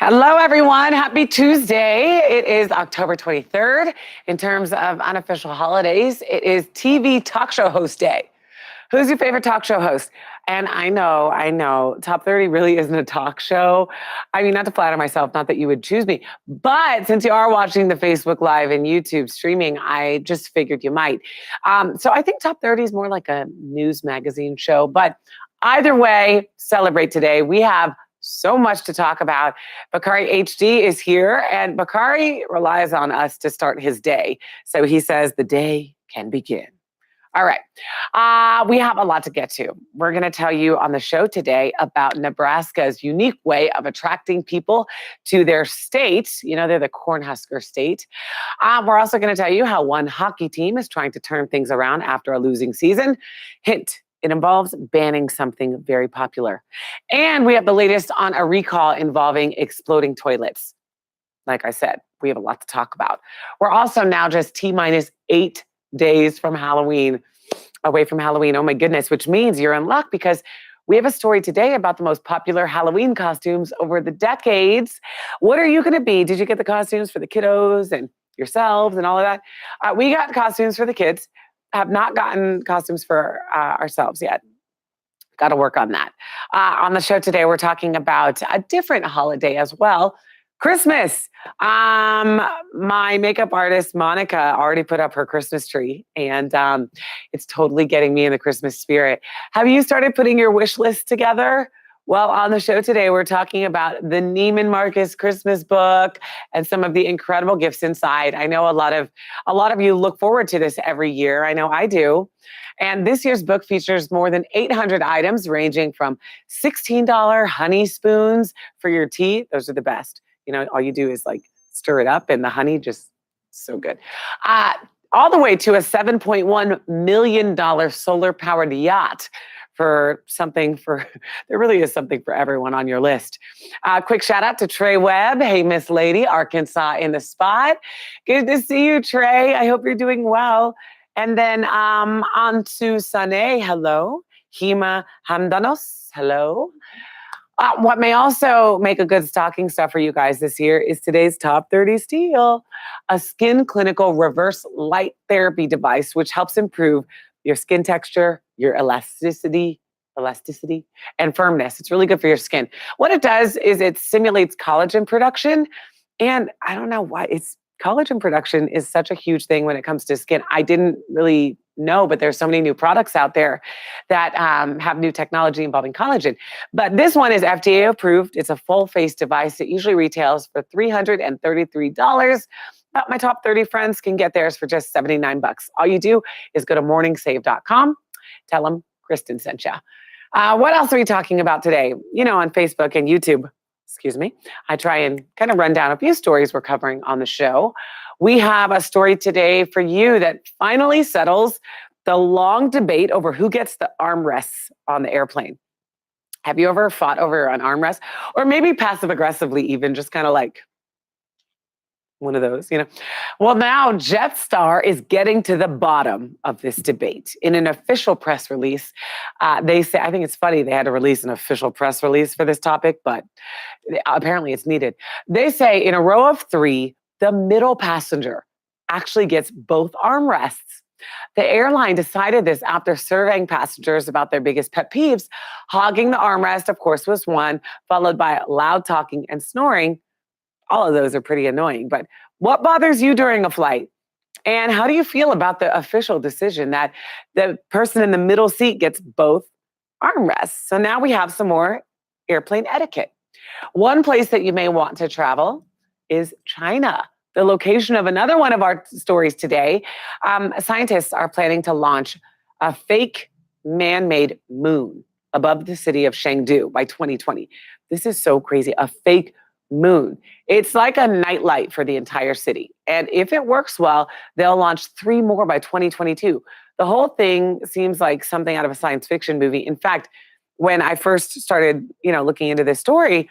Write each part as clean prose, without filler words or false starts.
Hello, everyone. Happy Tuesday. It is October 23rd. In terms of unofficial holidays, it is TV talk show host day. Who's your favorite talk show host? And I know, Top 30 really isn't a talk show. I mean, not to flatter myself, not that you would choose me, but since you are watching the Facebook Live and YouTube streaming, I just figured you might. So I think Top 30 is more like a news magazine show, but either way, celebrate today. We have so much to talk about. Bakari HD is here, and Bakari relies on us to start his day. So he says the day can begin. All right. We have a lot to get to. We're going to tell you on the show today about Nebraska's unique way of attracting people to their state. You know, they're the Cornhusker state. We're also going to tell you how one hockey team is trying to turn things around after a losing season. Hint, it involves banning something very popular. And we have the latest on a recall involving exploding toilets. Like I said, we have a lot to talk about. We're also now just T-minus 8 days from Halloween, away from Halloween. Oh my goodness, which means you're in luck because we have a story today about the most popular Halloween costumes over the decades. What are you going to be? Did you get the costumes for the kiddos and yourselves and all of that? We got costumes for the kids. Have not gotten costumes for ourselves yet. Got to work on that. On the show today, we're talking about a different holiday as well. Christmas. My makeup artist, Monica, already put up her Christmas tree, and it's totally getting me in the Christmas spirit. Have you started putting your wish list together? Well, on the show today, we're talking about the Neiman Marcus Christmas Book and some of the incredible gifts inside. I know a lot of you look forward to this every year. I know I do. And this year's book features more than 800 items ranging from $16 honey spoons for your tea. Those are the best. You know, all you do is like stir it up and the honey just so good. All the way to a $7.1 million solar powered yacht for something for, there really is something for everyone on your list. Quick shout out to Trey Webb. Hey, Miss Lady, Arkansas in the spot. Good to see you, Trey. I hope you're doing well. And then on to Sane. Hello. Hima Hamdanos. Hello. What may also make a good stocking stuff for you guys this year is today's Top 30 steal, a skin clinical reverse light therapy device, which helps improve your skin texture, your elasticity, and firmness. It's really good for your skin. What it does is it simulates collagen production. And I don't know why collagen production is such a huge thing when it comes to skin. I didn't really know, but there's so many new products out there that have new technology involving collagen. But this one is FDA approved. It's a full face device. It usually retails for $333. But my top 30 friends can get theirs for just $79. All you do is go to morningsave.com. Tell them Kristin sent you. What else are we talking about today? You know, on Facebook and YouTube, I try and kind of run down a few stories we're covering on the show. We have a story today for you that finally settles the long debate over who gets the armrests on the airplane. Have you ever fought over an armrest? Or maybe passive aggressively even, just kind of like one of those, you know. Well, now Jetstar is getting to the bottom of this debate. In an official press release, they say, I think it's funny they had to release an official press release for this topic, but apparently it's needed. They say in a row of 3, the middle passenger actually gets both armrests. The airline decided this after surveying passengers about their biggest pet peeves. Hogging the armrest, of course, was one, followed by loud talking and snoring. All of those are pretty annoying, but what bothers you during a flight? And how do you feel about the official decision that the person in the middle seat gets both armrests? So now we have some more airplane etiquette. One place that you may want to travel is China, the location of another one of our stories today. Scientists are planning to launch a fake man-made moon above the city of Chengdu by 2020. This is so crazy, a fake moon. It's like a nightlight for the entire city. And if it works well, they'll launch 3 more by 2022. The whole thing seems like something out of a science fiction movie. In fact, when I first started, looking into this story,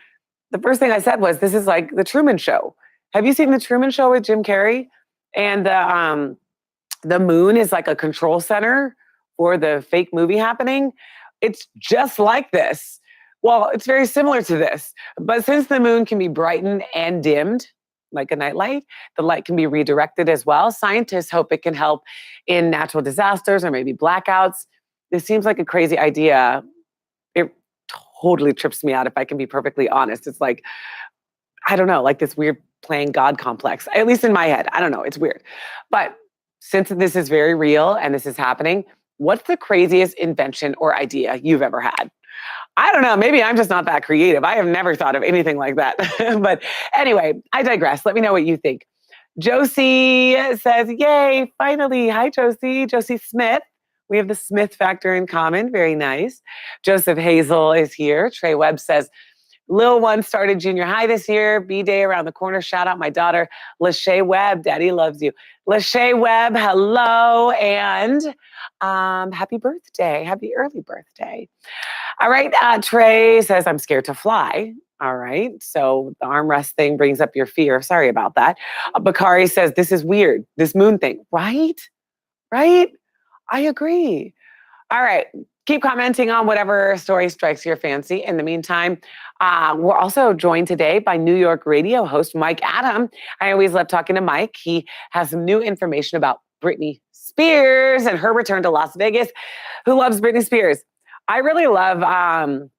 the first thing I said was, this is like the Truman Show. Have you seen the Truman Show with Jim Carrey? And the moon is like a control center for the fake movie happening. It's just like this. Well, it's very similar to this, but since the moon can be brightened and dimmed, like a nightlight, the light can be redirected as well. Scientists hope it can help in natural disasters or maybe blackouts. This seems like a crazy idea. It totally trips me out if I can be perfectly honest. It's like, I don't know, like this weird playing God complex, at least in my head. I don't know, it's weird. But since this is very real and this is happening, what's the craziest invention or idea you've ever had? I don't know. Maybe I'm just not that creative. I have never thought of anything like that. But anyway, I digress. Let me know what you think. Josie says, yay, finally. Hi, Josie. Josie Smith. We have the Smith factor in common. Very nice. Joseph Hazel is here. Trey Webb says, Lil one started junior high this year. B-Day around the corner. Shout out my daughter, Lachey Webb. Daddy loves you. Lachey Webb, hello. And happy birthday. Happy early birthday. All right. Trey says, I'm scared to fly. All right. So the armrest thing brings up your fear. Sorry about that. Bakari says, this is weird. This moon thing. Right? Right? I agree. All right. Keep commenting on whatever story strikes your fancy. In the meantime, we're also joined today by New York radio host Mike Adam. I always love talking to Mike. He has some new information about Britney Spears and her return to Las Vegas. Who loves Britney Spears? I really love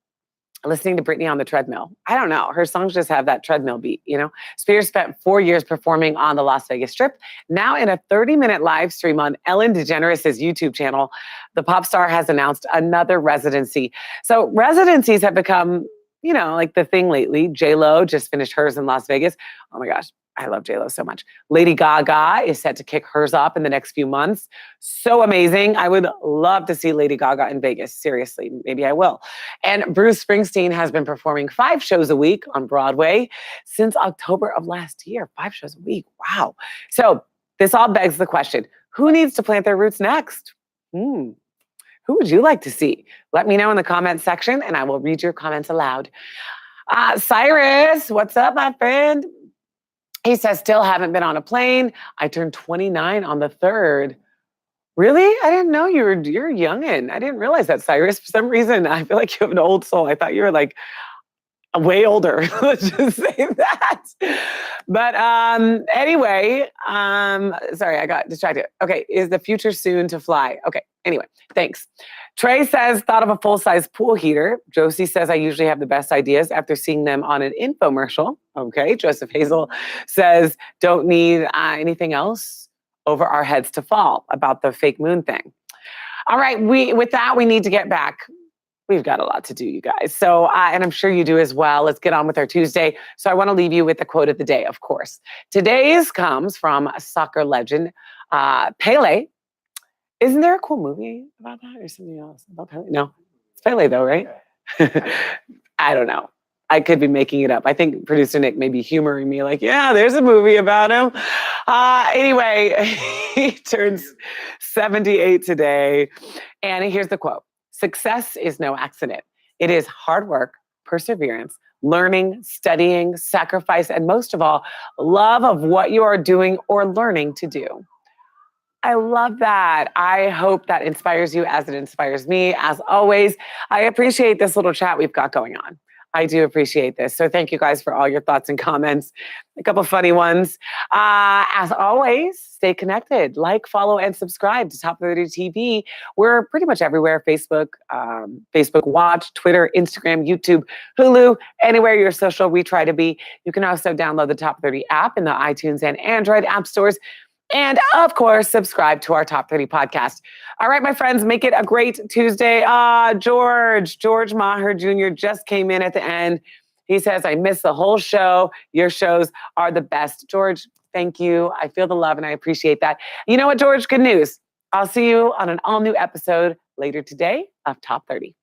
listening to Britney on the treadmill. I don't know. Her songs just have that treadmill beat, you know? Spears spent 4 years performing on the Las Vegas Strip. Now in a 30-minute live stream on Ellen DeGeneres' YouTube channel, the pop star has announced another residency. So residencies have become, you know, like the thing lately. J-Lo just finished hers in Las Vegas. Oh my gosh. I love J-Lo so much. Lady Gaga is set to kick hers up in the next few months. So amazing. I would love to see Lady Gaga in Vegas. Seriously, maybe I will. And Bruce Springsteen has been performing 5 shows a week on Broadway since October of last year. 5 shows a week. Wow. So this all begs the question, who needs to plant their roots next? Who would you like to see? Let me know in the comments section and I will read your comments aloud. Cyrus, what's up, my friend? He says, still haven't been on a plane. I turned 29 on the 3rd. Really? I didn't know you're a youngin'. I didn't realize that, Cyrus. For some reason, I feel like you have an old soul. I thought you were like way older. Let's just say that. But anyway, sorry, I got distracted. Okay, is the future soon to fly? Okay, anyway, thanks. Trey says, thought of a full-size pool heater. Josie says, I usually have the best ideas after seeing them on an infomercial. Okay, Joseph Hazel says, don't need anything else over our heads to fall about the fake moon thing. All right, with that, we need to get back. We've got a lot to do, you guys. So, and I'm sure you do as well. Let's get on with our Tuesday. So I want to leave you with the quote of the day, of course. Today's comes from soccer legend Pele. Isn't there a cool movie about that or something else about Pele? No, it's Pele though, right? I don't know. I could be making it up. I think producer Nick may be humoring me like, yeah, there's a movie about him. Anyway, he turns 78 today. And here's the quote. Success is no accident. It is hard work, perseverance, learning, studying, sacrifice, and most of all, love of what you are doing or learning to do. I love that. I hope that inspires you as it inspires me. As always, I appreciate this little chat we've got going on. I do appreciate this. So thank you guys for all your thoughts and comments. A couple funny ones. As always, stay connected. Like, follow, and subscribe to Top 30 TV. We're pretty much everywhere. Facebook, Facebook Watch, Twitter, Instagram, YouTube, Hulu, anywhere you're social, we try to be. You can also download the Top 30 app in the iTunes and Android app stores. And of course, subscribe to our Top 30 podcast. All right, my friends, make it a great Tuesday. George Maher Jr. just came in at the end. He says, I missed the whole show. Your shows are the best. George, thank you. I feel the love and I appreciate that. You know what, George? Good news. I'll see you on an all-new episode later today of Top 30.